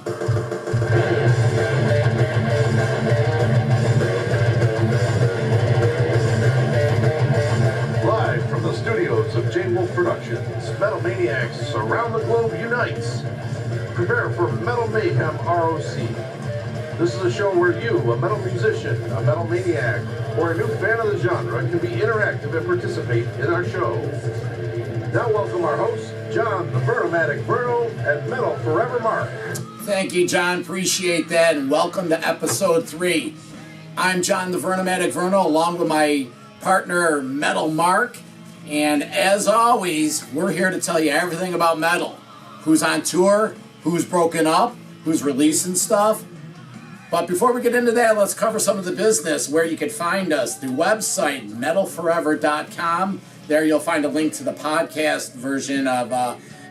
Live from the studios of J Wolf Productions, Metal Maniacs around the globe unites. Prepare for Metal Mayhem ROC. This is a show where you, a metal musician, a metal maniac, or a new fan of the genre, can be interactive and participate in our show. Now welcome our hosts, John the Vernomatic Verno and Metal Forever Mark. Thank you, John. Appreciate that, and welcome to episode 3. I'm John the Vernomatic Verno, along with my partner, Metal Mark, and as always, we're here to tell you everything about metal. Who's on tour, who's broken up, who's releasing stuff. But before we get into that, let's cover some of the business, where you can find us. The website, metalforever.com. There you'll find a link to the podcast version of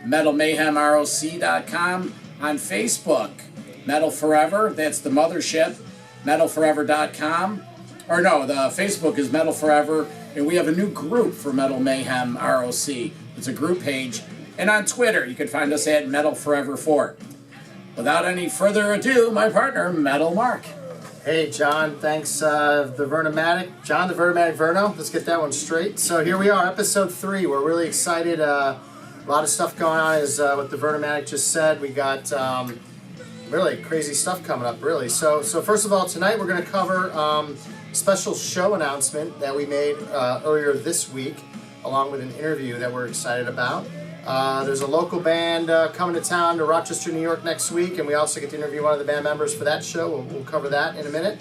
metalmayhemroc.com. On Facebook, Metal Forever, that's the mothership, metalforever.com. Or no, the Facebook is Metal Forever, and we have a new group for Metal Mayhem ROC. It's a group page. And on Twitter, you can find us at Metal Forever 4. Without any further ado, my partner, Metal Mark. Hey, John. Thanks, the Vernomatic. John, the Vernomatic Verno. Let's get that one straight. So here we are, episode 3. We're really excited. A lot of stuff going on, as what the Vernomatic just said. We got really crazy stuff coming up, really. So first of all, tonight we're going to cover a special show announcement that we made earlier this week, along with an interview that we're excited about. There's a local band coming to town to Rochester, New York next week, and we also get to interview one of the band members for that show. We'll cover that in a minute.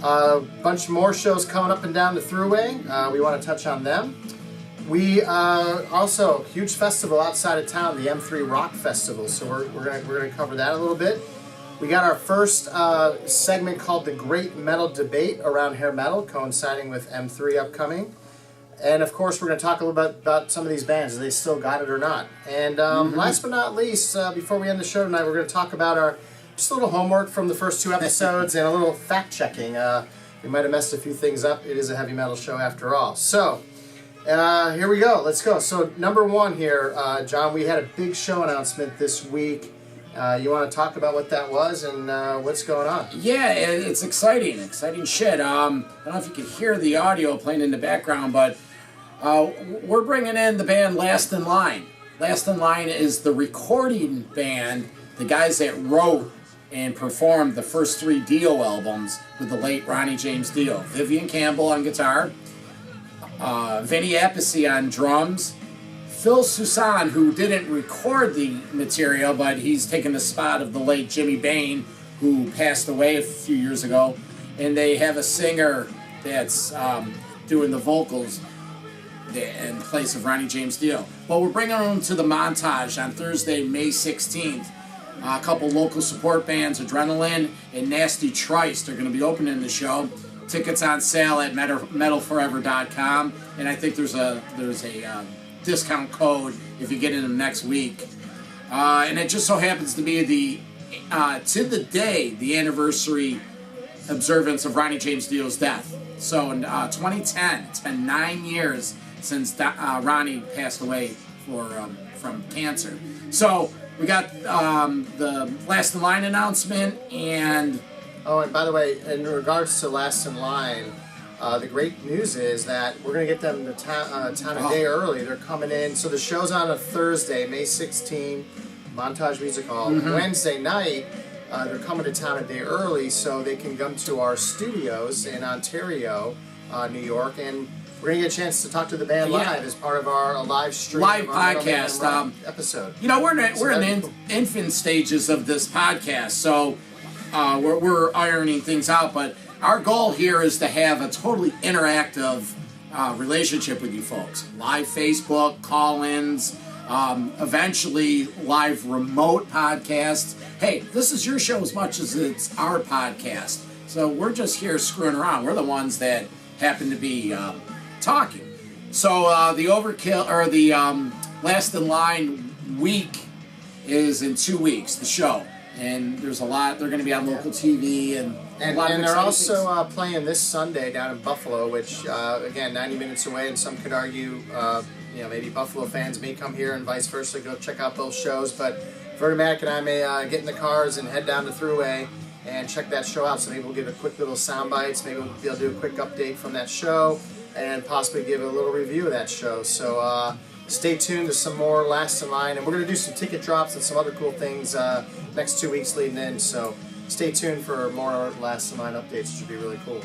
A bunch more shows coming up and down the Thruway. We want to touch on them. We also, huge festival outside of town, the M3 Rock Festival, so we're gonna cover that a little bit. We got our first segment called The Great Metal Debate around hair metal, coinciding with M3 upcoming. And of course, we're going to talk a little bit about some of these bands, if they still got it or not. And last but not least, before we end the show tonight, we're going to talk about just a little homework from the first 2 episodes and a little fact-checking. We might have messed a few things up. It is a heavy metal show after all. So, here we go. Let's go. So, number 1 here, John, we had a big show announcement this week. You want to talk about what that was and what's going on? Yeah, it's exciting shit. I don't know if you can hear the audio playing in the background, but we're bringing in the band Last in Line. Last in Line is the recording band, the guys that wrote and performed the first 3 Dio albums with the late Ronnie James Dio. Vivian Campbell on guitar, Vinny Appice on drums, Phil Soussan, who didn't record the material, but he's taken the spot of the late Jimmy Bain, who passed away a few years ago, and they have a singer that's doing the vocals in place of Ronnie James Dio. Well, we're bringing them to the Montage on Thursday, May 16th. A couple local support bands, Adrenaline and Nasty Trice, are going to be opening the show. Tickets on sale at metalforever.com, and I think there's a discount code if you get in them next week. And it just so happens to be the anniversary observance of Ronnie James Dio's death. So in 2010, it's been 9 years since Ronnie passed away from cancer. So we got the Last in Line announcement, and... Oh, and by the way, in regards to Last in Line, the great news is that we're going to get them to town a day early. They're coming in. So the show's on a Thursday, May 16th, Montage Music Hall. Mm-hmm. Wednesday night, they're coming to town a day early so they can come to our studios in Ontario, New York, and we're going to get a chance to talk to the band live as part of our live stream. Live podcast episode. You know, we're in the infant stages of this podcast, so we're ironing things out, but our goal here is to have a totally interactive relationship with you folks. Live Facebook, call-ins, eventually live remote podcasts. Hey, this is your show as much as it's our podcast. So we're just here screwing around. We're the ones that happen to be talking. So the Overkill, or the Last in Line week is in 2 weeks, the show. And there's a lot. They're going to be on local TV and they're also playing this Sunday down in Buffalo, which again 90 minutes away. And some could argue, maybe Buffalo fans may come here and vice versa. Go check out both shows. But Vernomatic and I may get in the cars and head down to Thruway and check that show out. So maybe we'll give a quick little sound bites. Maybe we'll be able to do a quick update from that show and possibly give a little review of that show. So stay tuned to some more Last in Line. And we're going to do some ticket drops and some other cool things next 2 weeks leading in. So stay tuned for more Last in Line updates. It should be really cool.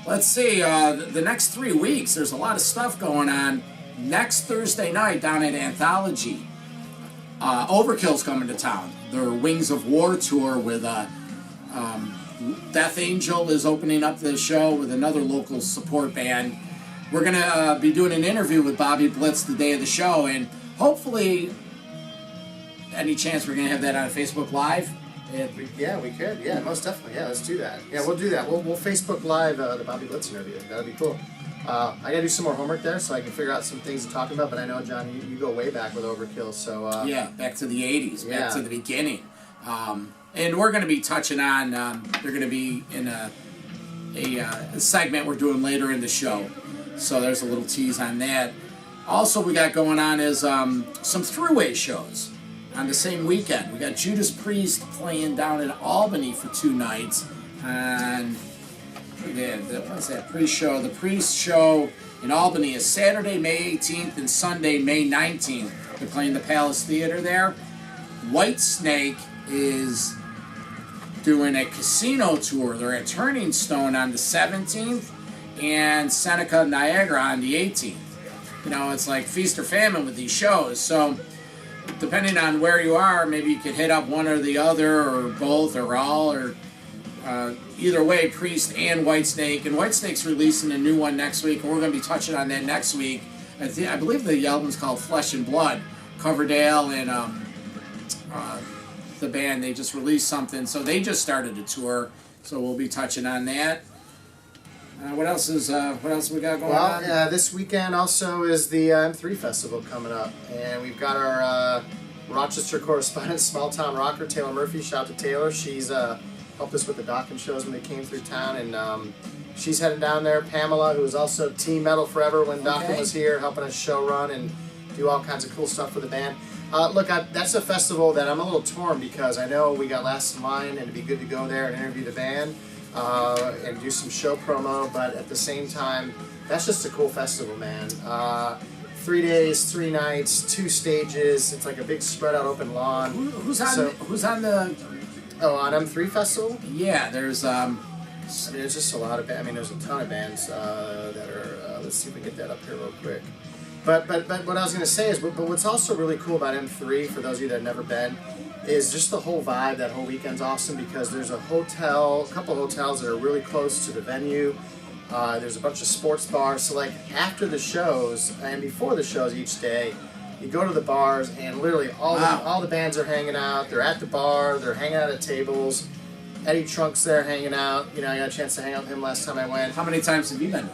Let's see, the next 3 weeks, there's a lot of stuff going on. Next Thursday night down at Anthology, Overkill's coming to town. Their Wings of War tour with Death Angel is opening up the show with another local support band. We're going to be doing an interview with Bobby Blitz the day of the show, and hopefully, any chance we're going to have that on Facebook Live? Yeah, we could. Yeah, most definitely. Yeah, let's do that. Yeah, we'll do that. We'll Facebook Live the Bobby Blitz interview. That'll be cool. I got to do some more homework there so I can figure out some things to talk about, but I know, John, you go way back with Overkill, so... yeah, back to the 80s, back to the beginning. And we're going to be touching on, they're going to be in a segment we're doing later in the show. So there's a little tease on that. Also, we got going on is some Thruway shows on the same weekend. We got Judas Priest playing down in Albany for 2 nights. And what's that pre-show? The Priest show in Albany is Saturday, May 18th and Sunday, May 19th. They're playing the Palace Theater there. Whitesnake is doing a casino tour. They're at Turning Stone on the 17th and Seneca, Niagara on the 18th. You know, it's like feast or famine with these shows. So, depending on where you are, maybe you could hit up one or the other, or both, or all, or either way, Priest and Whitesnake. And Whitesnake's releasing a new one next week, and we're going to be touching on that next week. I believe the album's called Flesh and Blood. Coverdale and the band, they just released something. So they just started a tour, so we'll be touching on that. What else we got going on? Well, this weekend also is the M3 Festival coming up, and we've got our Rochester correspondent, small town rocker, Taylor Murphy. Shout out to Taylor. She's helped us with the Dockin shows when they came through town, and she's heading down there. Pamela, who was also Team Metal Forever when Dockin was here, helping us show run and do all kinds of cool stuff for the band. Look, that's a festival that I'm a little torn because I know we got Last in Line, and it'd be good to go there and interview the band. And do some show promo, but at the same time, that's just a cool festival, man. 3 days, 3 nights, 2 stages. It's like a big spread out open lawn. Who's on the? Oh, on M3 Festival? Yeah, there's I mean, there's just a lot of. There's a ton of bands that are. Let's see if we can get that up here real quick. But what I was gonna say is, but what's also really cool about M3 for those of you that have never been, is just the whole vibe. That whole weekend's awesome because there's a couple hotels that are really close to the venue. There's a bunch of sports bars. So like after the shows and before the shows each day, you go to the bars and literally all the bands are hanging out. They're at the bar. They're hanging out at tables. Eddie Trunk's there hanging out. You know, I got a chance to hang out with him last time I went. How many times have you been?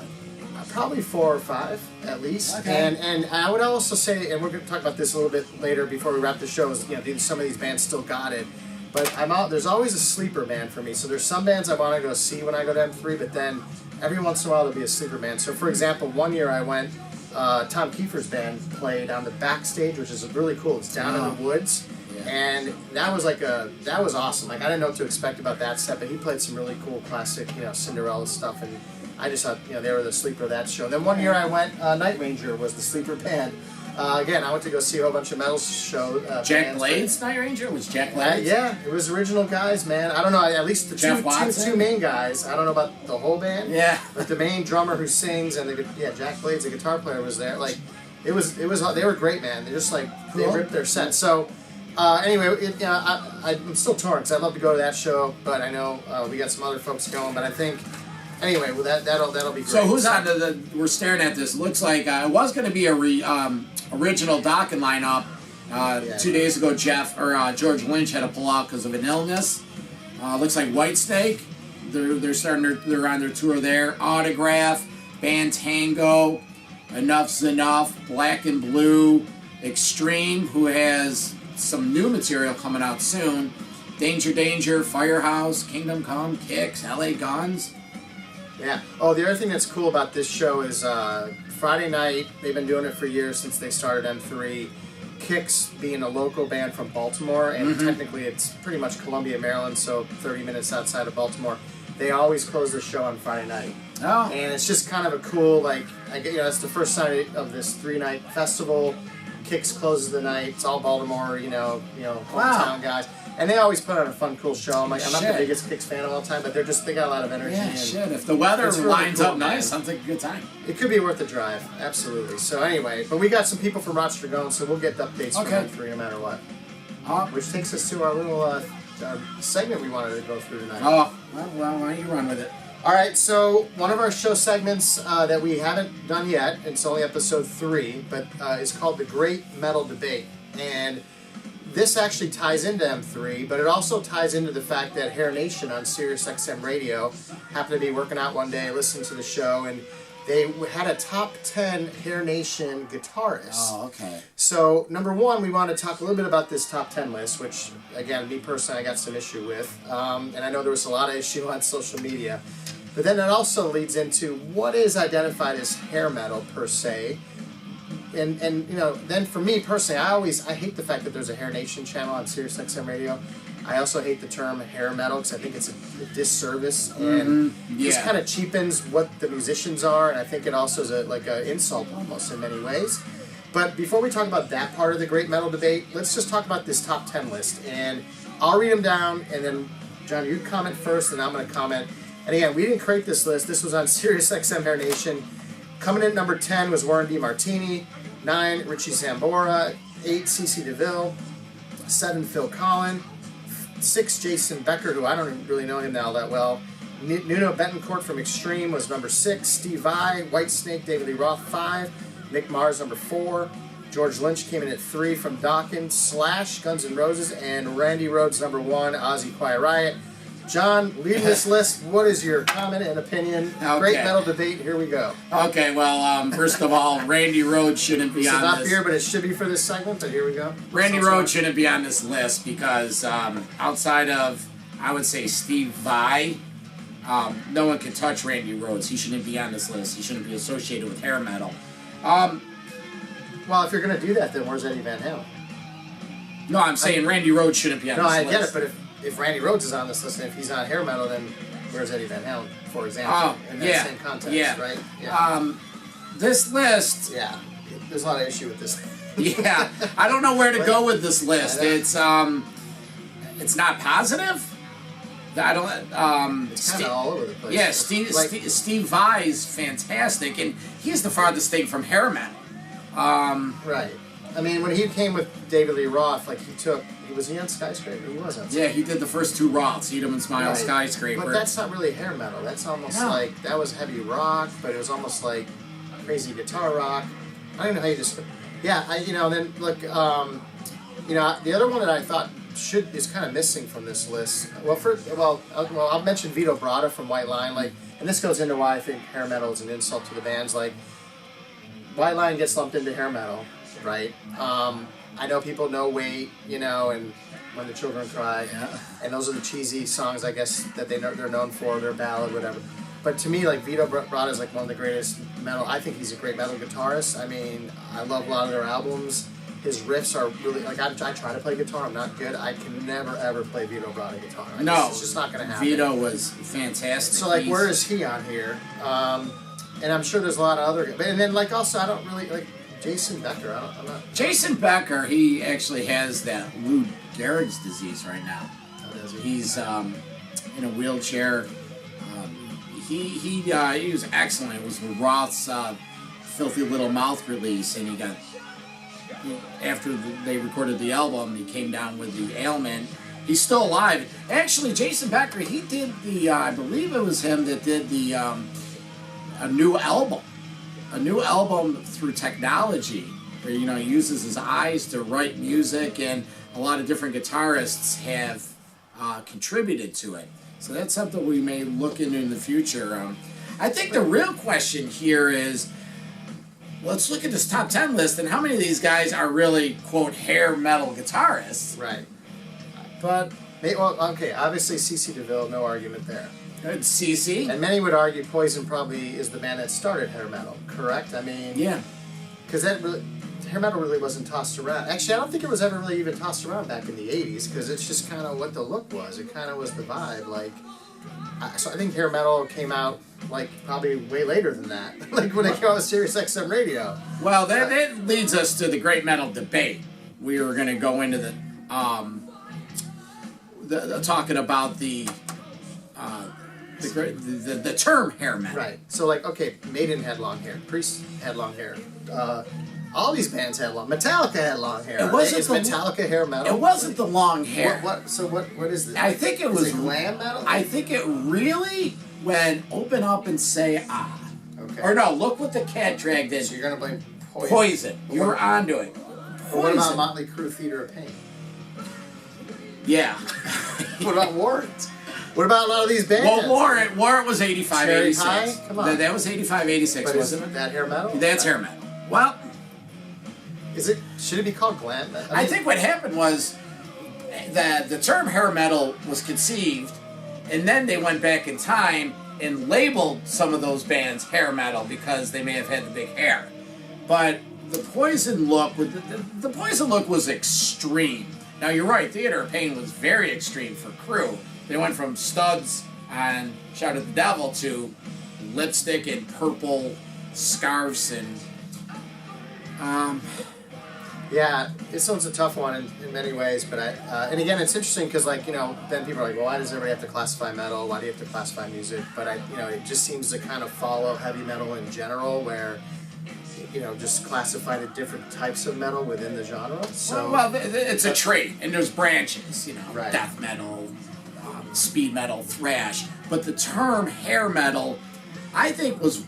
Probably 4 or 5 at least. Okay. And I would also say, and we're going to talk about this a little bit later before we wrap the show, is, you know, some of these bands still got it. But there's always a sleeper band for me. So there's some bands I want to go see when I go to M3, but then every once in a while there'll be a sleeper band. So for example, one year I went, Tom Kiefer's band played on the backstage, which is really cool. It's down in the woods. Yeah. And that was awesome. Like I didn't know what to expect about that set, but he played some really cool classic, Cinderella stuff, and I just thought, they were the sleeper of that show. Then one year I went, Night Ranger was the sleeper band. Again, I went to go see a whole bunch of metal shows. Jack Blades, Night Ranger? Was Jack Blades? Yeah, it was original guys, man. I don't know, at least the two main guys. I don't know about the whole band. Yeah. But the main drummer who sings and Jack Blades, the guitar player, was there. Like, it was. They were great, man. They just they ripped their set. So. Anyway, I'm still torn because I'd love to go to that show, but I know we got some other folks going. But I think, anyway, well that'll be great. So who's on we're staring at this. Looks like it was going to be a original Dockin lineup. 2 days ago, George Lynch had to pull out because of an illness. Looks like Whitesnake. They're on their tour there. Autograph, Band Tango, Enough's Enough, Black and Blue, Extreme, who has some new material coming out soon. Danger Danger, Firehouse, Kingdom Come, Kicks, LA Guns. Yeah. Oh, the other thing that's cool about this show is Friday night, they've been doing it for years since they started M3. Kix being a local band from Baltimore, and technically it's pretty much Columbia, Maryland, so 30 minutes outside of Baltimore. They always close the show on Friday night. Oh. And it's just kind of a cool, it's the first night of this 3-night festival. Kix closes the night. It's all Baltimore, hometown guys. And they always put on a fun, cool show. I'm not the biggest Kix fan of all time, but they got a lot of energy. Yeah, shit. If the weather lines up nice, sounds like a good time. It could be worth a drive, absolutely. So anyway, but we got some people from Rochester going, so we'll get the updates from them 3 no matter what. Which takes us to our little segment we wanted to go through tonight. Oh, well, why don't you run with it? All right, so one of our show segments that we haven't done yet, it's only episode 3, but is called The Great Metal Debate. And this actually ties into M3, but it also ties into the fact that Hair Nation on Sirius XM Radio happened to be working out one day, listening to the show, and they had a top 10 Hair Nation guitarists. Oh, okay. So, number one, we want to talk a little bit about this top 10 list, which, again, me personally, I got some issue with. And I know there was a lot of issue on social media. But then it also leads into what is identified as hair metal, per se. And then for me personally, I hate the fact that there's a Hair Nation channel on Sirius XM Radio. I also hate the term hair metal because I think it's a disservice and just kind of cheapens what the musicians are, and I think it also is an insult almost in many ways. But before we talk about that part of the great metal debate, let's just talk about this top 10 list. And I'll read them down, and then John, you comment first, and I'm going to comment. And again, we didn't create this list. This was on Sirius XM Hair Nation. Coming in at number 10 was Warren D. Martini. 9, Richie Zambora. 8, CeCe DeVille. 7, Phil Collin. 6, Jason Becker, who I don't really know him now that well. Nuno Betancourt from Extreme was number 6. Steve Vai. Whitesnake, David Lee Roth, 5. Nick Mars, number 4. George Lynch came in at 3 from Dawkins. Slash, Guns N' Roses. And Randy Rhoads, number 1. Ozzy Quiet Riot. John, leading this list, what is your comment and opinion? Okay. Great metal debate, here we go. Okay, well, first of all, Randy Rhoads shouldn't be on this. It's not beer, but it should be for this segment, but here we go. Randy Rhoads shouldn't be on this list because outside of, I would say, Steve Vai, no one can touch Randy Rhoads. He shouldn't be on this list. He shouldn't be associated with hair metal. Well, if you're going to do that, then where's Eddie Van Halen? No, I'm saying Randy Rhoads shouldn't be on this list. No, I get it, but if Randy Rhoads is on this list and if he's not hair metal, then where's Eddie Van Halen, for example, in that same context, right? Yeah. This list... Yeah, there's a lot of issue with this. Yeah, I don't know where to go with this list. It's not positive. I don't... it's kind of all over the place. Yeah, Steve Vai's fantastic, and he's the farthest thing from hair metal. Right. I mean, when he came with David Lee Roth, was he on Skyscraper? He was on Skyscraper. Yeah, he did the first 2 Roths, Eat 'em and Smile, Skyscraper. But that's not really hair metal. That's almost that was heavy rock, but it was almost like crazy guitar rock. I don't know how you just... Yeah, then look, the other one that I thought is kind of missing from this list. I'll mention Vito Bratta from White Line, and this goes into why I think hair metal is an insult to the bands. White Line gets lumped into hair metal, right? I know people know Wait, and When the Children Cry, and those are the cheesy songs, I guess, that they're known for, their ballad, whatever. But to me, Vito Bratta is one of the greatest metal. I think he's a great metal guitarist. I mean, I love a lot of their albums. His riffs are really I try to play guitar. I'm not good. I can never ever play Vito Bratta guitar. It's just not going to happen. Vito was fantastic. So where is he on here? And I'm sure there's a lot of other. And then also I don't really Jason Becker. I'm not. Jason Becker, he actually has that Lou Gehrig's disease right now. Oh, does he? He's in a wheelchair. He was excellent. It was with Roth's Filthy Little Mouth release, and he got after they recorded the album, he came down with the ailment. He's still alive. Actually, Jason Becker, he did I believe it was him that did a new album through technology, where he uses his eyes to write music, and a lot of different guitarists have contributed to it. So that's something we may look into in the future. I think the real question here is, let's look at this top 10 list, and how many of these guys are really, quote, hair metal guitarists? Right. But, obviously CeCe DeVille, no argument there. CeCe. And many would argue Poison probably is the band that started hair metal, correct? I mean... Yeah. Because that really... hair metal really wasn't tossed around. Actually, I don't think it was ever really even tossed around back in the 80s, because it's just kind of what the look was. It kind of was the vibe. Like, so I think hair metal came out like probably way later than that. Like when it came out with Sirius XM radio. Well, that leads us to the great metal debate. We were going to go into the talking about the term hair metal. Right. So like, okay, Maiden had long hair. Priest had long hair. All these bands had long. Metallica had long hair. Is Metallica hair metal? It wasn't the long hair. What is this? I think it was glam metal. I think it really went open up and say ah. Okay. Or no, look what the cat dragged in. So you're gonna blame Poison. Poison. You were onto it. Or what about Motley Crue, Theater of Pain? Yeah. What about Warrant? What about a lot of these bands? Well, Warrant was 85, Cherry 86. Pie? Come on. That was 85, 86, but wasn't is that hair metal? That's hair metal. Well, should it be called glam metal? I think what happened was that the term hair metal was conceived, and then they went back in time and labeled some of those bands hair metal because they may have had the big hair. But the Poison look, the Poison look was extreme. Now you're right, Theater of Pain was very extreme for Crue. They went from studs on Shout at the Devil to lipstick and purple scarves and yeah, this one's a tough one in many ways, but and again, it's interesting because, like, you know, then people are like, well, why does everybody have to classify metal? Why do you have to classify music? But it just seems to kind of follow heavy metal in general, where, you know, just classify the different types of metal within the genre. So, well, it's a trait, and there's branches, you know, right. Death metal, speed metal, thrash. But the term hair metal, I think, was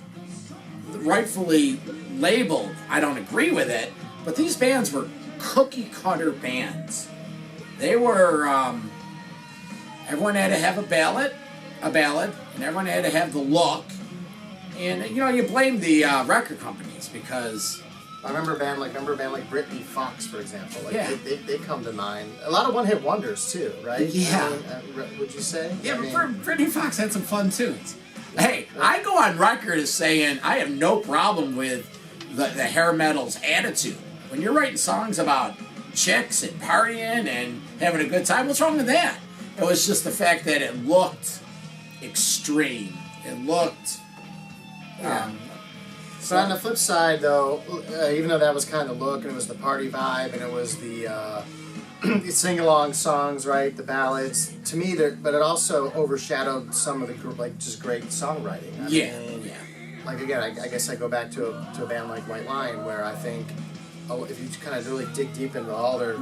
rightfully labeled. I don't agree with it, but these bands were cookie cutter bands. They were, everyone had to have a ballad, and everyone had to have the look. And, you know, you blame the record companies because... I remember a band like Britney Fox, for example. Like, yeah. They come to mind. A lot of one-hit wonders, too, right? Yeah. I mean, would you say? Yeah, but Britney Fox had some fun tunes. Hey, I go on record as saying I have no problem with the hair metal's attitude. When you're writing songs about chicks and partying and having a good time, what's wrong with that? It was just the fact that it looked extreme. It looked... So on the flip side, though, even though that was kind of the look, and it was the party vibe, and it was the sing-along songs, right, the ballads, to me, but it also overshadowed some of the, like, just great songwriting. I mean, like, again, I guess I go back to a band like White Lion, where I think, if you kind of really dig deep into all their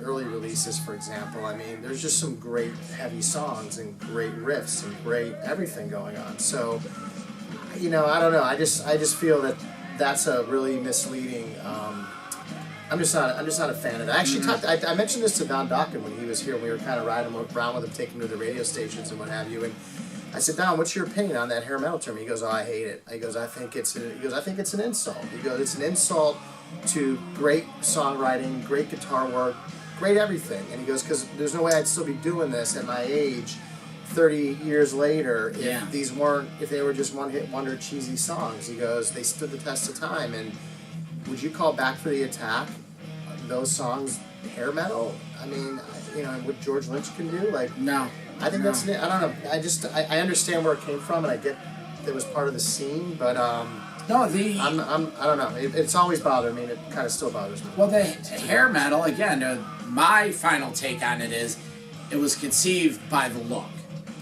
early releases, for example, I mean, there's just some great heavy songs and great riffs and great everything going on. So... You know, I don't know. I just feel that that's a really misleading. I'm just not a fan of that. I actually I mentioned this to Don Dokken when he was here. We were kind of riding around with him, taking him to the radio stations and what have you. And I said, Don, what's your opinion on that hair metal term? He goes, oh, I hate it. He goes, I think it's an insult. He goes, it's an insult to great songwriting, great guitar work, great everything. And he goes, because there's no way I'd still be doing this at my age. 30 years later, if they were just one-hit wonder cheesy songs. He goes, they stood the test of time, and would you call Back for the Attack those songs hair metal? I mean, you know, what George Lynch can do? Like, no. I think that's, I don't know, I understand where it came from, and I get that it was part of the scene, but no, I don't know, it's always bothered me, and it kind of still bothers me. Well, the hair metal, again, my final take on it is, it was conceived by the look.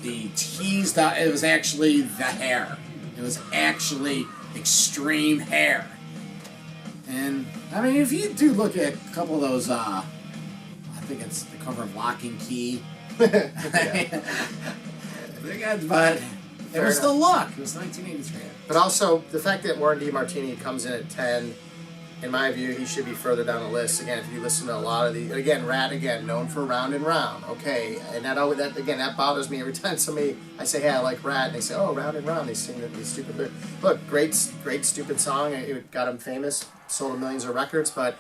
The teased out, it was actually the hair. It was actually extreme hair. And, I mean, if you do look at a couple of those, I think it's the cover of Lock and Key. But it was the look. It was 1983. But also, the fact that Warren DeMartini comes in at 10, in my view, he should be further down the list. Again, if you listen to a lot of the, again, Rat, again, known for Round and Round, okay, and that bothers me every time I say, hey, I like Rat, and they say, oh, Round and Round, they sing these stupid lyrics. Look, great stupid song, it got him famous, sold millions of records, but,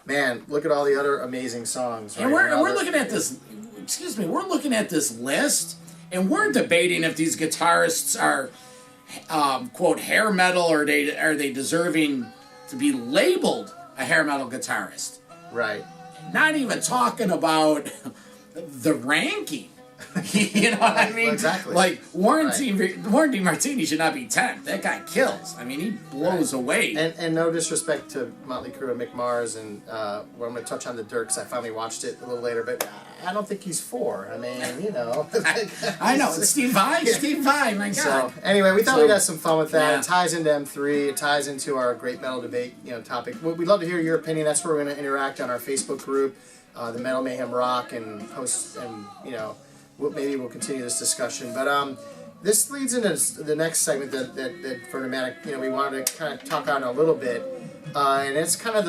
man, look at all the other amazing songs. Right? And we're looking at this, we're looking at this list, and we're debating if these guitarists are, quote, hair metal, or are they deserving to be labeled a hair metal guitarist. Right. Not even talking about the ranking. You know what I mean? Exactly. Like, Warren DeMartini should not be 10th. That guy kills. I mean, he blows away. And no disrespect to Motley Crue and Mick Mars, and well, I'm going to touch on the Dirt because I finally watched it a little later, but I don't think he's 4. I mean, you know. I know. Steve Vai? Steve Vai, my God. So, anyway, we thought we'd have some fun with that. Yeah. It ties into M3. It ties into our great metal debate, topic. We'd love to hear your opinion. That's where we're going to interact on our Facebook group, the Metal Mayhem ROC, and post, and, maybe we'll continue this discussion. But this leads into the next segment that Vernomatic, we wanted to kind of talk on a little bit. And it's kind of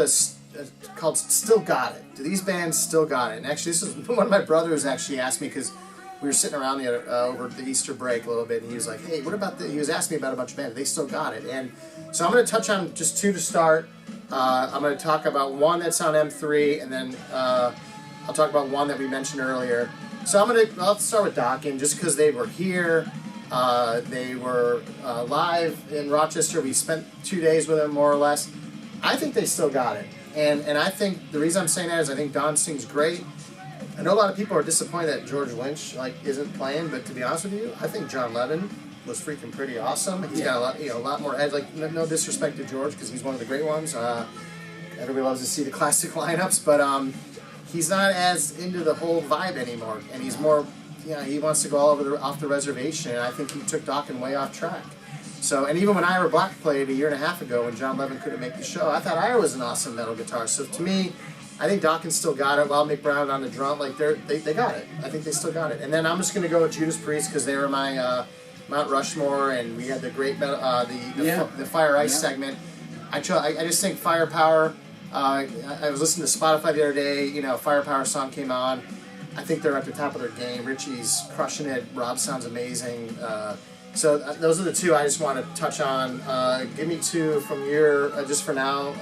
called Still Got It. Do these bands still got it? And actually, this is one of my brothers actually asked me, because we were sitting around over the Easter break a little bit, and he was like, hey, what about he was asking me about a bunch of bands. They still got it. And so I'm going to touch on just 2 to start. I'm going to talk about one that's on M3, and then I'll talk about one that we mentioned earlier. So I'll start with Dokken, just because they were here. They were live in Rochester. We spent 2 days with them, more or less. I think they still got it. And I think the reason I'm saying that is I think Don sings great. I know a lot of people are disappointed that George Lynch isn't playing, but to be honest with you, I think John Levin was freaking pretty awesome. He's got a lot more edge. No disrespect to George, because he's one of the great ones. Everybody loves to see the classic lineups, but he's not as into the whole vibe anymore, and he's more, he wants to go all over off the reservation, and I think he took Dokken way off track. So, and even when Ira Black played a year and a half ago when John Levin couldn't make the show, I thought Ira was an awesome metal guitarist. So to me, I think Dokken still got it. While Mick Brown on the drum, they got it. I think they still got it. And then I'm just going to go with Judas Priest, because they were my Mount Rushmore, and we had the great metal, the Fire Ice segment. I just think Firepower. I was listening to Spotify the other day. Firepower song came on. I think they're at the top of their game. Richie's crushing it. Rob sounds amazing. So those are the 2 I just want to touch on. Give me 2 from your, just for now.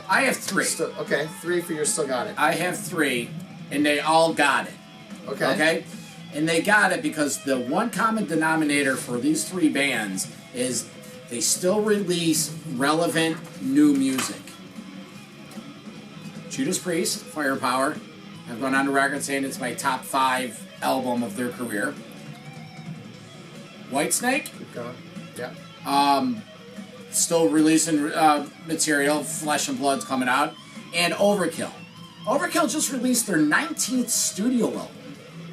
I have 3. Okay, 3 for your Still Got It. I have 3, and they all got it. Okay? And they got it because the one common denominator for these 3 bands is they still release relevant new music. Judas Priest, Firepower. I've gone on the record saying it's my top 5 album of their career. Whitesnake. Keep going. Yeah. Still releasing material. Flesh and Blood's coming out. And Overkill. Overkill just released their 19th studio album.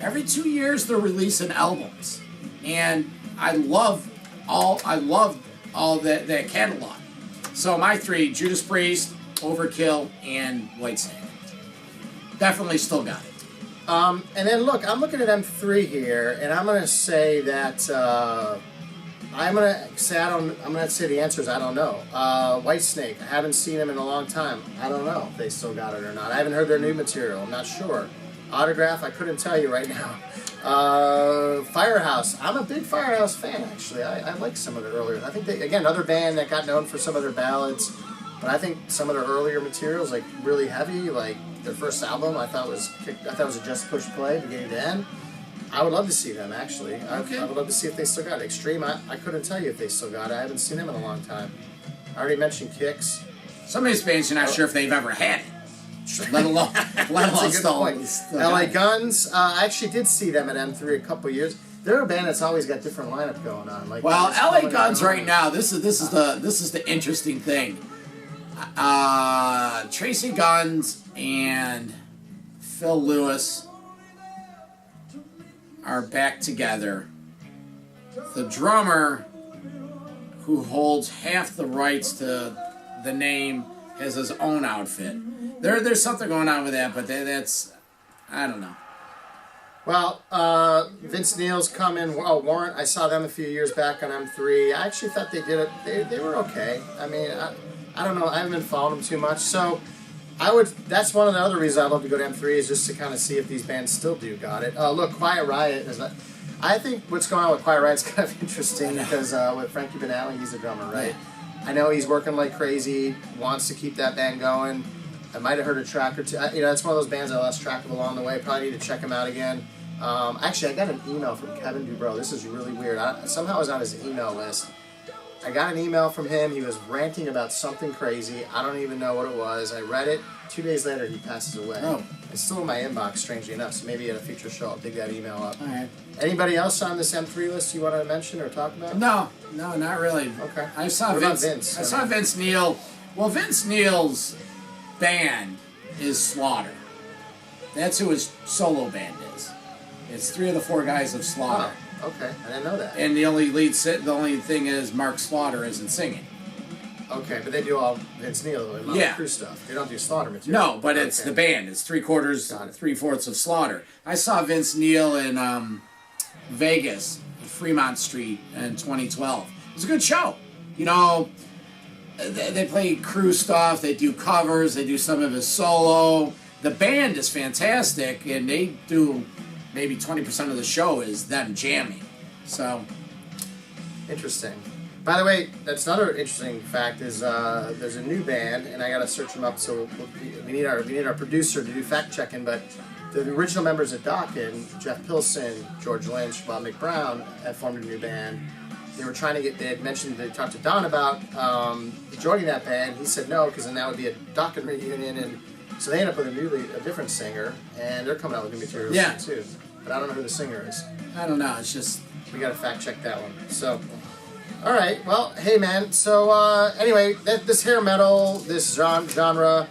Every 2 years they're releasing albums. And I love all that catalog. So my 3, Judas Priest, Overkill, and Whitesnake. Definitely still got it. And then look, I'm looking at M3 here, and I'm going to say that I'm going to say the answer is I don't know. Whitesnake, I haven't seen them in a long time. I don't know if they still got it or not. I haven't heard their new material. I'm not sure. Autograph, I couldn't tell you right now. Firehouse, I'm a big Firehouse fan, actually. I like some of their earlier. I think they, again, another band that got known for some of their ballads. But I think some of their earlier materials, really heavy, their first album, I thought was a Just Push Play, beginning to end. I would love to see them, actually. Okay. I would love to see if they still got it. Extreme, I couldn't tell you if they still got it. I haven't seen them in a long time. I already mentioned Kicks. Some of these bands, you're not sure if they've ever had it. Let alone That's a good point. LA Guns, I actually did see them at M3 a couple years. They're a band that's always got different lineup going on. LA Guns right now, this is the interesting thing. Tracy Guns and Phil Lewis are back together. The drummer, who holds half the rights to the name, has his own outfit. There's something going on with that, but that's, I don't know. Well, Vince Neil's coming. Warrant, I saw them a few years back on M3. I actually thought they did it. They were okay. I mean, I don't know. I haven't been following them too much, so that's one of the other reasons I love to go to M3 is just to kind of see if these bands still do got it. Look, Quiet Riot is not. I think what's going on with Quiet Riot's kind of interesting because with Frankie Banali, he's a drummer, right? I know he's working like crazy, wants to keep that band going. I might have heard a track or two. It's one of those bands I lost track of along the way. Probably need to check him out again. Actually, I got an email from Kevin Dubrow. This is really weird. Somehow I was on his email list. I got an email from him. He was ranting about something crazy. I don't even know what it was. I read it. 2 days later, he passes away. Oh. It's still in my inbox, strangely enough, so maybe at a future show I'll dig that email up. All right. Anybody else on this M3 list you want to mention or talk about? No, not really. Okay. I saw What about Vince. Vince? I saw Vince Neil. Well, Vince Neil's band is Slaughter. That's who his solo band is. It's 3 of the 4 guys of Slaughter. Oh, okay. I didn't know that. And the only thing is Mark Slaughter isn't singing. Okay, but they do all Vince Neil and Motley Yeah. Crue stuff. They don't do Slaughter material. No, but it's Okay. the band. It's 3/4, Got it. 3/4 of Slaughter. I saw Vince Neil in Vegas, Fremont Street, in 2012. It was a good show. You know, they play Crue stuff. They do covers. They do some of his solo. The band is fantastic, and they do maybe 20% of the show is them jamming. So, Interesting. By the way, that's another interesting fact is there's a new band, and I gotta search them up. So we need our producer to do fact checking. But the original members of Dokken, Jeff Pilson, George Lynch, Bob McBrown, had formed a new band. They were trying to get. They had mentioned they talked to Don about joining that band. He said no, because then that would be a Dokken reunion, and so they ended up with a different singer, and they're coming out with new material Yeah. soon too. But I don't know who the singer is. I don't know. It's just... We gotta fact check that one. So, all right. Well, hey man. So anyway, this hair metal, this genre,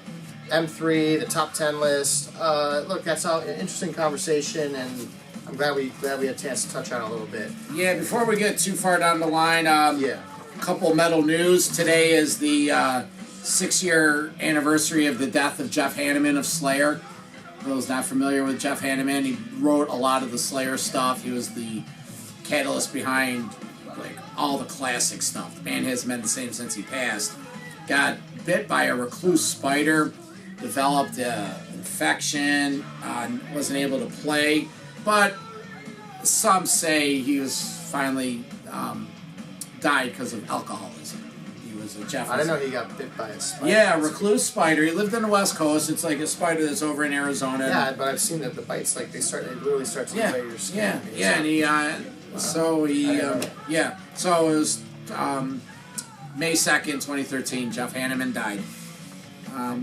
M3, the top 10 list. Look, that's all an interesting conversation, and I'm glad we had a chance to touch on it a little bit. Yeah, before we get too far down the line, Yeah. couple metal news. Today is the 6-year anniversary of the death of Jeff Hanneman of Slayer. For those not familiar with Jeff Hanneman, he wrote a lot of the Slayer stuff. He was the catalyst behind like all the classic stuff. The band hasn't been the same since he passed. Got bit by a recluse spider, developed an infection, wasn't able to play, but some say he was finally died because of alcoholism. He was a Jeff. I didn't know he got bit by a spider. Yeah, recluse spider. He lived on the West Coast. It's like a spider that's over in Arizona. Yeah, but I've seen that the bites like they literally start to invade your skin. And he so it was May 2nd, 2013. Jeff Hanneman died.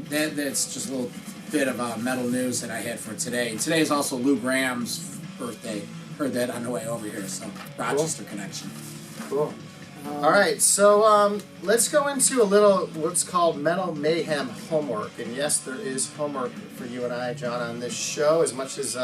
That's just a little bit of metal news that I had for today. Today is also Lou Graham's birthday. Heard that on the way over here. So Rochester connection. Cool. All right, so let's go into a little what's called Metal Mayhem homework. And yes, there is homework for you and I, John, on this show, as much as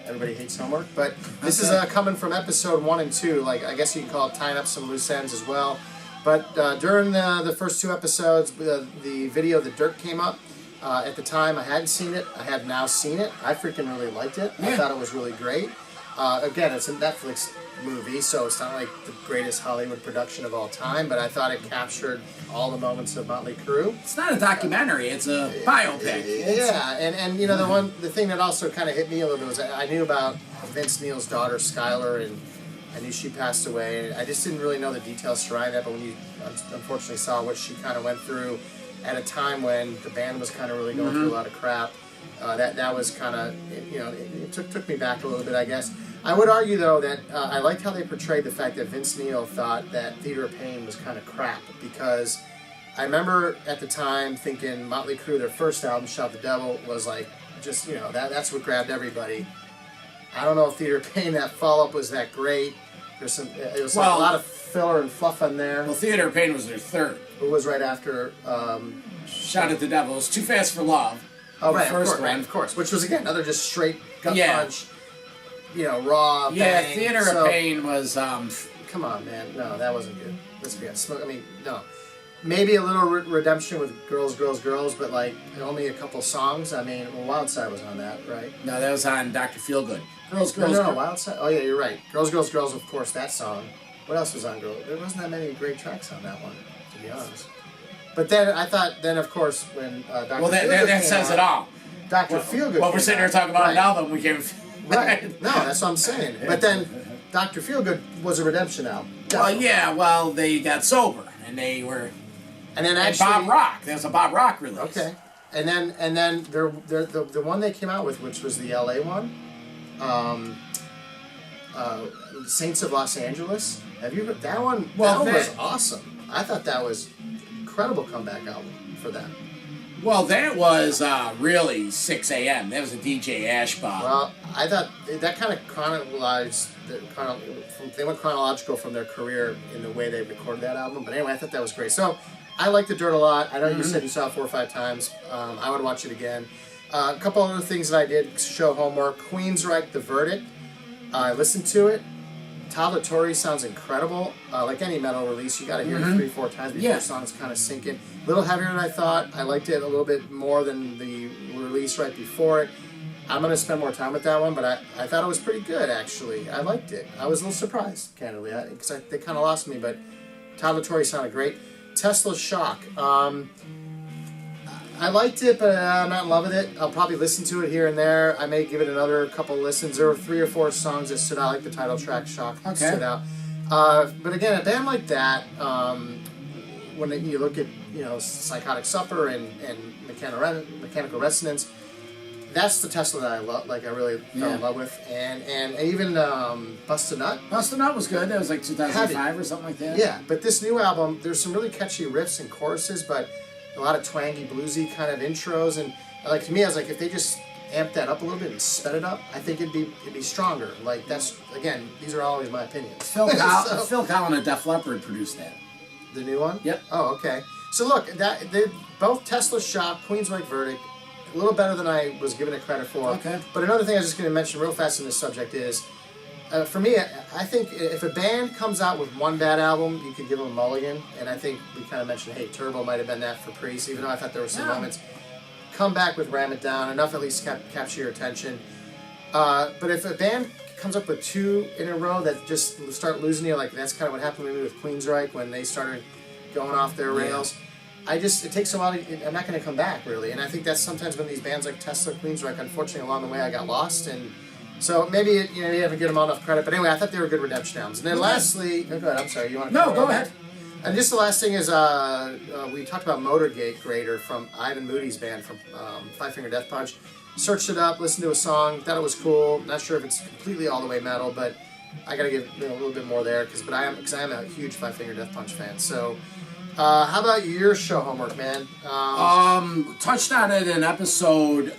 everybody hates homework. But this is coming from episode 1 and 2. Like, I guess you can call it tying up some loose ends as well. But during the first 2 episodes, the video The Dirt came up. At the time, I hadn't seen it. I have now seen it. I freaking really liked it. Yeah. I thought it was really great. Again, it's a Netflix movie, so it's not like the greatest Hollywood production of all time, but I thought it captured all the moments of Motley Crue. It's not a documentary. It's a biopic. Yeah, and you know the thing that also kind of hit me a little bit was I knew about Vince Neil's daughter Skylar, and I knew she passed away. I just didn't really know the details surrounding that, but when you unfortunately saw what she kind of went through at a time when the band was kind of really going through a lot of crap, that was kind of, you know, it took me back a little bit, I guess. I would argue, though, that I liked how they portrayed the fact that Vince Neil thought that Theater of Pain was kind of crap, because I remember at the time thinking Motley Crue, their first album, Shout the Devil, was like, just, you know, that's what grabbed everybody. I don't know if Theater of Pain, that follow-up was that great. It was like a lot of filler and fluff on there. Well, Theater of Pain was their third. It was right after... Shout at the Devil. It was Too Fast for Love. Oh, the right, first of course. Which was, again, another just straight gut Yeah. punch, you know, raw, Yeah, bang. Theater of Pain was... Come on, man. No, that wasn't good. Let's be honest. I mean, no. Maybe a little redemption with Girls, Girls, Girls, but, like, only a couple songs. I mean, well, Wild Side was on that, right? No, that was on Dr. Feelgood. Girls, No, Girls, no, Girls. Wild Side. Oh, yeah, you're right. Girls, Girls, Girls, of course, that song. What else was on Girls? There wasn't that many great tracks on that one, to be honest. But then I thought, of course, when Dr. Well, that Feelgood says came it out, all. Dr. Feelgood. What we're sitting here talking about right. an album, we came... Right. No, that's what I'm saying. But then Dr. Feelgood was a redemption album. Well, yeah, well, they got sober, and they were... And then And actually... Bob Rock. There was a Bob Rock release. Okay. And then the one they came out with, which was the LA one, Saints of Los Angeles. Have you heard that one? Well, that one was awesome. I thought that was incredible comeback album for them. Well, that was really 6 a.m. That was a DJ Ashbomb. Well, I thought that kind of chronologized. They went chronological from their career in the way they recorded that album. But anyway, I thought that was great. So I like The Dirt a lot. I know you said you saw it 4 or 5 times. I would watch it again. A couple other things that I did show homework. Queensryche, The Verdict. I listened to it. Tyler Torrey sounds incredible. Like any metal release, you got to hear it 3 or 4 times before the songs kind of sink in. A little heavier than I thought. I liked it a little bit more than the release right before it. I'm going to spend more time with that one, but I thought it was pretty good, actually. I liked it. I was a little surprised, candidly, because they kind of lost me, but Tyler Torrey sounded great. Tesla Shock. I liked it, but I'm not in love with it. I'll probably listen to it here and there. I may give it another couple listens. There were 3 or 4 songs that stood out, like the title track, Shock, stood out. But again, a band like that, when you look at Psychotic Supper and Mechanical Resonance, that's the Tesla that I love. Like I really fell in love with, and even Bust a Nut. Bust a Nut was good. That was like 2005 or something like that. Yeah, but this new album, there's some really catchy riffs and choruses, but a lot of twangy, bluesy kind of intros, and like to me, I was like, if they just amped that up a little bit and sped it up, I think it'd be stronger. Like that's again, these are always my opinions. Phil Collin of Def Leppard produced that. The new one? Yep. Oh, okay. So look, both Tesla Shock, Queensryche Verdict, a little better than I was giving it credit for. Okay. But another thing I was just going to mention real fast in this subject is, for me, I think if a band comes out with one bad album, you could give them a mulligan. And I think we kind of mentioned, hey, Turbo might have been that for Priest, even though I thought there were some moments. Come back with Ram It Down, enough at least capture your attention. But if a band comes up with 2 in a row that just start losing you, like that's kind of what happened maybe with Queensryche when they started going off their rails. It takes a while. I'm not going to come back really, and I think that's sometimes when these bands like Tesla, Queensryche, unfortunately along the way I got lost, and so maybe you haven't given them all enough credit. But anyway, I thought they were good redemption albums. And then lastly, go ahead. I'm sorry. You want to? No, go ahead. And just the last thing is, we talked about Motorgate Grader from Ivan Moody's band from Five Finger Death Punch. Searched it up, listened to a song, thought it was cool. Not sure if it's completely all the way metal, but I got to give a little bit more there because I am a huge Five Finger Death Punch fan. So. How about your show homework, man? Touched on it in episode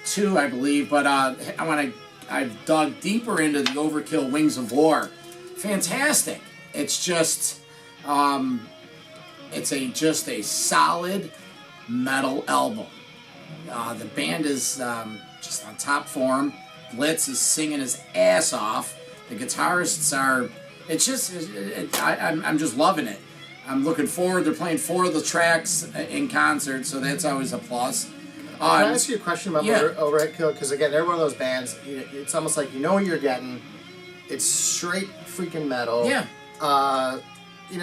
2, I believe, but I've dug deeper into the Overkill Wings of War. Fantastic. It's just just a solid metal album. The band is just on top form. Blitz is singing his ass off. The guitarists are. I'm just loving it. I'm looking forward. They're playing 4 of the tracks in concert, so that's always a plus. Can I ask you a question about Overkill? Because again, they're one of those bands. It's almost like you know what you're getting. It's straight freaking metal. Yeah.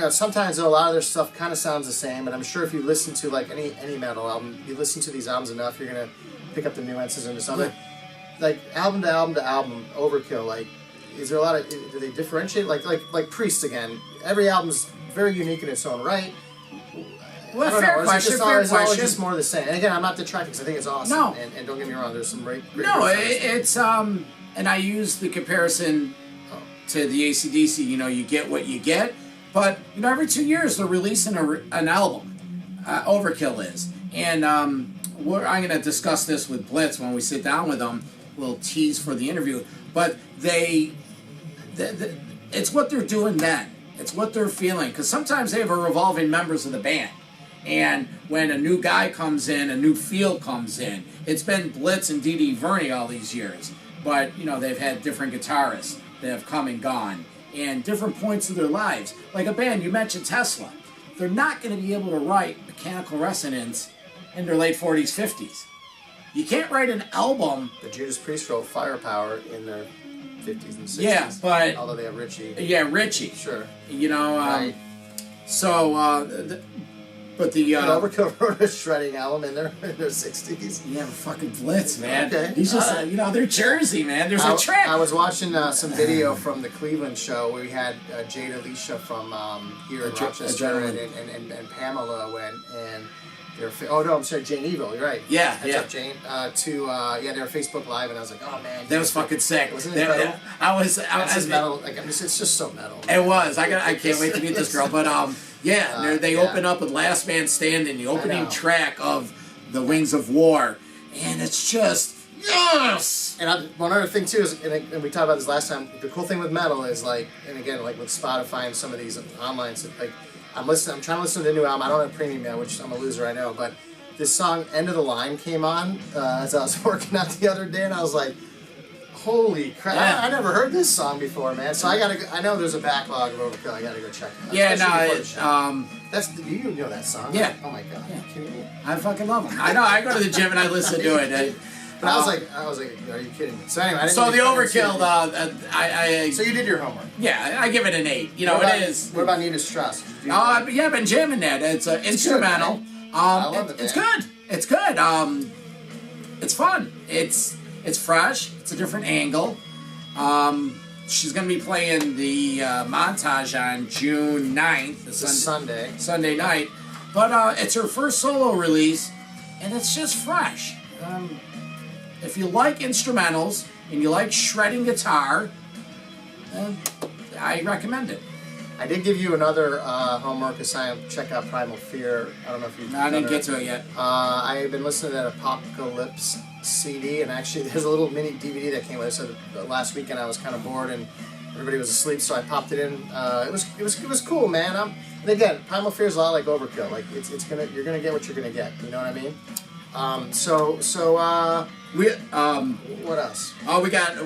Sometimes a lot of their stuff kind of sounds the same, but I'm sure if you listen to like any metal album, you listen to these albums enough, you're gonna pick up the nuances into something. Yeah. Like album to album to album, Overkill. Like, is there a lot of? Do they differentiate? Like Priest again. Every album's very unique in its own right. Well, fair question. Fair question. Just more the same. And again, I'm not detracting because I think it's awesome. No. And don't get me wrong, there's some great it's and I use the comparison to the AC/DC. You get what you get, but every 2 years they're releasing an album. Overkill is, and I'm going to discuss this with Blitz when we sit down with them. We'll tease for the interview, but it's what they're doing then. It's what they're feeling, because sometimes they have a revolving members of the band. And when a new guy comes in, a new feel comes in. It's been Blitz and Dee Verney all these years. But, they've had different guitarists that have come and gone. And different points of their lives. Like a band, you mentioned Tesla. They're not going to be able to write Mechanical Resonance in their late 40s, 50s. You can't write an album. The Judas Priest wrote Firepower in their 50s and 60s. Yeah, but... although they have Richie. Yeah, Richie. Sure. Right. So, Overkill wrote a shredding album in their 60s. Yeah, fucking Blitz, man. Okay. He's just, they're Jersey, man. There's a track. I was watching some video from the Cleveland show where we had Jade Alicia from here in Rochester and Pamela went, and I'm sorry, Jane Evo. You're right. Yeah, Heads up, Jane. They were Facebook Live, and I was like, oh man, that was fucking sick. Wasn't it metal? I was metal. Like, it's just so metal. It was. I can't wait to meet this girl. But they open up with Last Man Standing, the opening track of The Wings of War, and it's just yes. And one other thing too is, and we talked about this last time. The cool thing with metal is like, and again, like with Spotify and some of these online, like I'm trying to listen to the new album. I don't have premium yet, which I'm a loser, I know. But this song "End of the Line" came on as I was working out the other day, and I was like, "Holy crap! Yeah. I never heard this song before, man." So I gotta. I know there's a backlog of Overkill. I gotta go check it out. Yeah, you know that song. Yeah. Oh my god. Yeah. Kidding me? I fucking love it. I know. I go to the gym and I listen to it. But I was like, are you kidding me? So anyway, I didn't so the Overkill. So you did your homework. Yeah, I give it an 8. You know, what about, it is. What about Nina Strauss? I've been jamming that. It's instrumental. Good, I love it. It's good. It's good. It's fun. It's fresh. It's a different angle. She's gonna be playing the montage on June 9th. Sunday night. But it's her first solo release, and it's just fresh. If you like instrumentals and you like shredding guitar, I recommend it. I did give you another homework assignment. Check out Primal Fear. I don't know if you've. No, I didn't get to it yet. I've been listening to that Apocalypse CD, and actually there's a little mini DVD that came with it. So last weekend I was kind of bored and everybody was asleep, so I popped it in. It was cool, man. And again, Primal Fear is a lot like Overkill. Like you're gonna get what you're gonna get. You know what I mean? What else? Oh, we got. I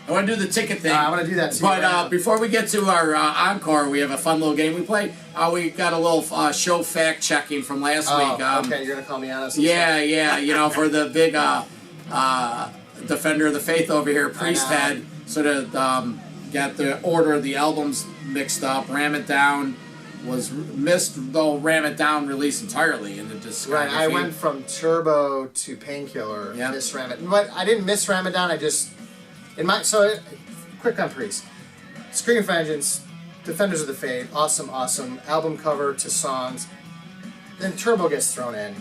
want to do the ticket thing. I want to do that too. But before we get to our encore, we have a fun little game we play. We got a little show fact checking from last week. Okay, you're gonna call me honest. Yeah. You know, for the big defender of the faith over here, Priest had sort of got the order of the albums mixed up. Ram It Down was missed, though Ram It Down released entirely in the discography. Right, I went from Turbo to Painkiller. Yep. Miss Ram It. But I didn't miss Ram It Down. Quick on Priest. Scream of Vengeance, Defenders of the Faith, awesome album cover to songs. Then Turbo gets thrown in.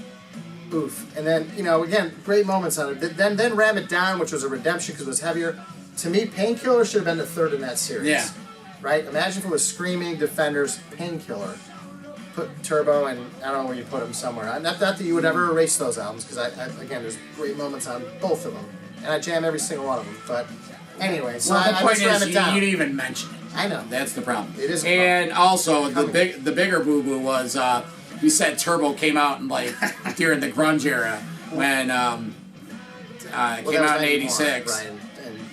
Oof. And then, again, great moments on it. Then Ram It Down, which was a redemption because it was heavier. To me, Painkiller should have been the third in that series. Yeah. Right? Imagine if it was Screaming, Defenders, Painkiller. Put Turbo, and I don't know where you put them somewhere. Not that you would ever erase those albums, because again, there's great moments on both of them, and I jam every single one of them. But anyway, so the point ram is it down. you didn't even mention it. I know that's the problem. It is. And also the bigger boo boo was you said Turbo came out in during the grunge era when came out in '86. Right,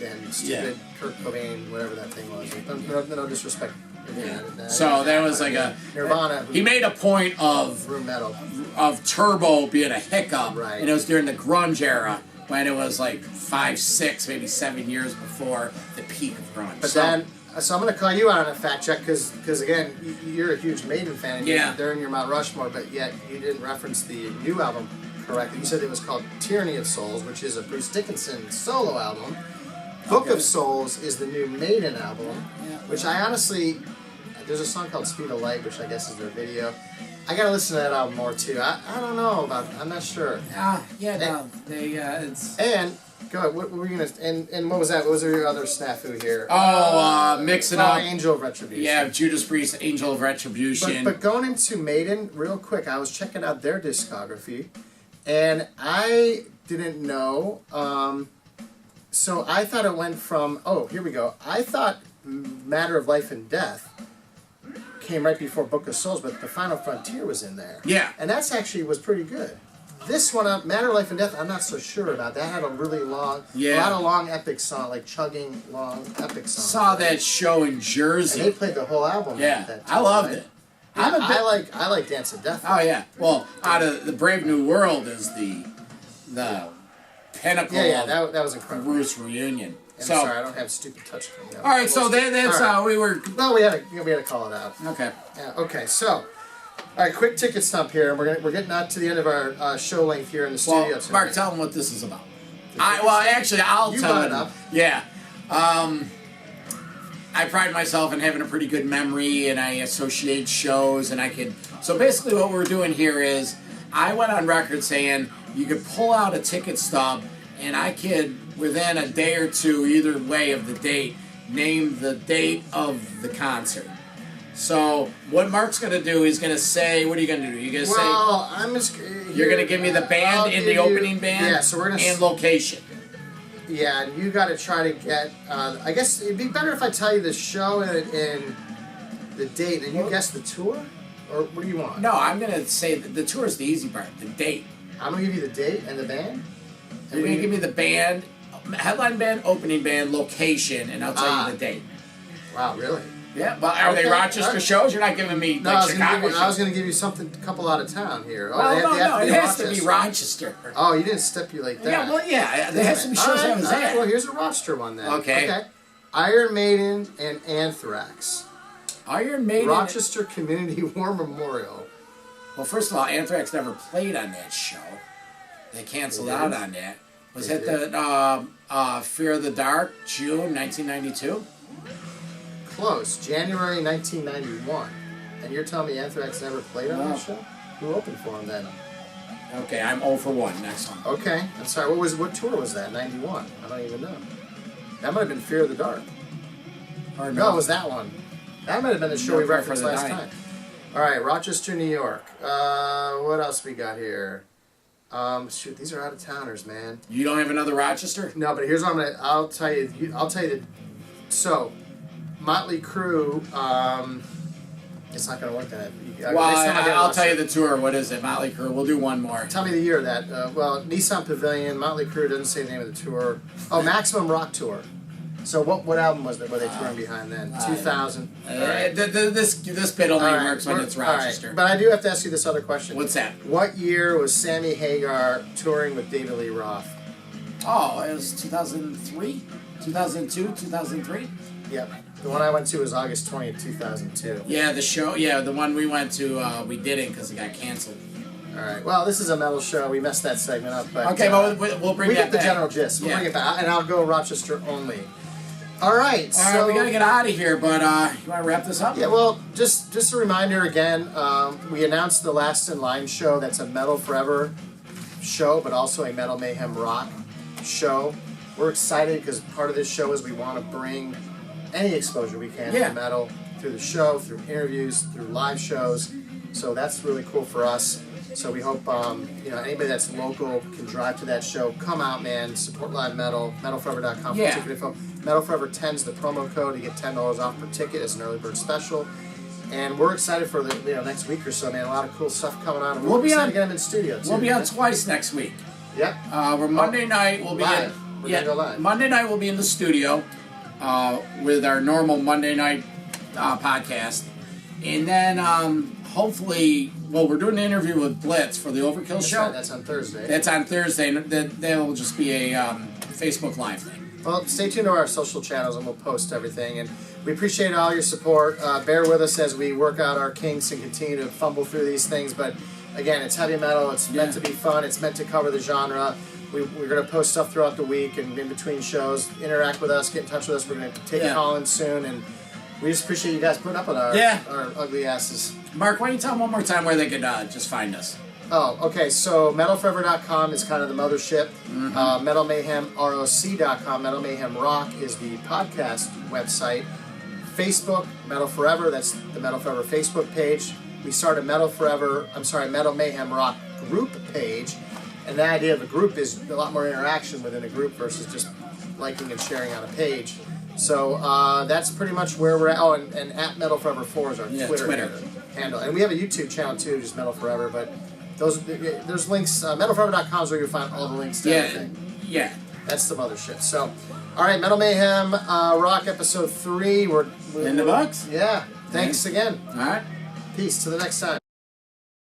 and stupid Kurt Cobain, whatever that thing was. No disrespect. So there was Nirvana. He made a point of room metal of Turbo being a hiccup, right? And it was during the grunge era when it was 5, 6, maybe 7 years before the peak of grunge. But so I'm going to call you out on a fact check because again, you're a huge Maiden fan. And they're in your Mount Rushmore, but yet you didn't reference the new album correctly. You said it was called Tyranny of Souls, which is a Bruce Dickinson solo album. Book of Souls is the new Maiden album, which I honestly, there's a song called Speed of Light, which I guess is their video. I gotta listen to that album more too. I don't know I'm not sure. It's... And, go ahead, what were you gonna, and what was that? What was your other snafu here? Mixing up. Angel of Retribution. Yeah, Judas Priest, Angel of Retribution. But going into Maiden, real quick, I was checking out their discography, and I didn't know, so I thought it went from, here we go. I thought Matter of Life and Death came right before Book of Souls, but The Final Frontier was in there. Yeah. And that's actually was pretty good. This one, Matter of Life and Death, I'm not so sure about. That had a really long, a lot of long epic songs, like chugging long epic songs. Saw that show in Jersey. And they played the whole album. Yeah, that I loved it. I like Dance of Death. Oh yeah. Well, out of the Brave New World is the pinnacle of that was incredible. Bruce reunion. I'm sorry, I don't have stupid touch screen. All right, so that's how we were. Well, we had to call it out. Okay. Yeah. Okay. So, all right, quick ticket stump here, and we're getting out to the end of our show length here in the studio. Well, Mark, tell them what this is about. I'll tell them. Yeah. I pride myself in having a pretty good memory, and I associate shows, and I can. So basically, what we're doing here is I went on record saying you could pull out a ticket stub, and I could, within a day or two, either way of the date, name the date of the concert. So what Mark's going to do, he's going to say, what are you going to do? You're going to I'm just. you're going to give me the band and the opening band, yeah. So we're gonna and location. Yeah, and you got to try to get. I guess it'd be better if I tell you the show and the date, and you guess the tour, or what do you want? No, I'm going to say that the tour is the easy part. The date. I'm gonna give you the date and the band. You're going to give me the band, headline band, opening band, location, and I'll tell you the date. Wow, really? Yeah, but are they Rochester shows? You're not giving me Chicago shows. I was going to give you something, a couple out of town here. It has to be Rochester. Oh, you didn't stipulate that. Yeah, well, yeah, there has to be shows I was at. Well, here's a Rochester one then. Okay. Iron Maiden and Anthrax. Iron Maiden. Rochester Community War Memorial. Well, first of all, Anthrax never played on that show. They canceled out on that. Was it the Fear of the Dark, June 1992? Close. January 1991. And you're telling me Anthrax never played on that show? Who opened for them then? Okay, I'm 0 for 1. Next one. Okay. I'm sorry. What tour was that? 91. I don't even know. That might have been Fear of the Dark. Or no, it was that one. That might have been the show we referenced last time. All right, Rochester, New York. What else we got here? Shoot, these are out of towners, man. You don't have another Rochester? No, but here's what I'll tell you. So, Motley Crue. It's not gonna work that. Well, I'll tell you the tour. What is it? Motley Crue. We'll do one more. Tell me the year of that. Nissan Pavilion. Motley Crue doesn't say the name of the tour. Oh, Maximum Rock Tour. So what album was that? Were they touring behind then? 2000. Right. This bit only works when it's Rochester. Right. But I do have to ask you this other question. What's that? What year was Sammy Hagar touring with David Lee Roth? Oh, it was 2003, 2002, 2003. Yep. The one I went to was August 20th, 2002. Yeah, the show. Yeah, the one we went to, we didn't because it got canceled. All right. Well, this is a metal show. We messed that segment up, but okay, but we'll bring we that get the back. general gist. We'll bring it back, and I'll go Rochester only. All right. All right, we gotta get out of here, but you want to wrap this up? Yeah. Well, just a reminder again. We announced the Last in Line show. That's a Metal Forever show, but also a Metal Mayhem Rock show. We're excited because part of this show is we want to bring any exposure we can to metal through the show, through interviews, through live shows. So that's really cool for us. So we hope anybody that's local can drive to that show. Come out, man. Support live metal. MetalForever.com for ticket info. Metal Forever 10's the promo code to get $10 off per ticket as an early bird special. And we're excited for the next week or so, man. A lot of cool stuff coming on. And we're excited to get them in studio too. We'll be on twice next week. Yep. We're Monday night. We'll be live. We're gonna go live. Monday night we'll be in the studio with our normal Monday night podcast, and then hopefully, we're doing an interview with Blitz for the Overkill show. Right, that's on Thursday. That's on Thursday, and that will just be a Facebook Live thing. Well, stay tuned to our social channels, and we'll post everything. And we appreciate all your support. Bear with us as we work out our kinks and continue to fumble through these things. But again, it's heavy metal. It's meant to be fun. It's meant to cover the genre. We're going to post stuff throughout the week and in between shows. Interact with us. Get in touch with us. We're going to take a call in soon. And we just appreciate you guys putting up with our ugly asses. Mark, why don't you tell them one more time where they could just find us? Oh, okay. So MetalForever.com is kind of the mothership. MetalMayhemROC.com. Metal Mayhem Rock is the podcast website. Facebook, Metal Forever. That's the Metal Forever Facebook page. We started Metal Mayhem Rock group page. And the idea of a group is a lot more interaction within a group versus just liking and sharing on a page. So that's pretty much where we're at. Oh, and at Metal Forever 4 is our Twitter handle. And we have a YouTube channel too, just Metal Forever. But there's links. MetalForever.com is where you'll find all the links to everything. Yeah. That's the mothership. So, all right, Metal Mayhem Rock episode 3. We're in the books. Yeah. Thanks again. All right. Peace. To the next time.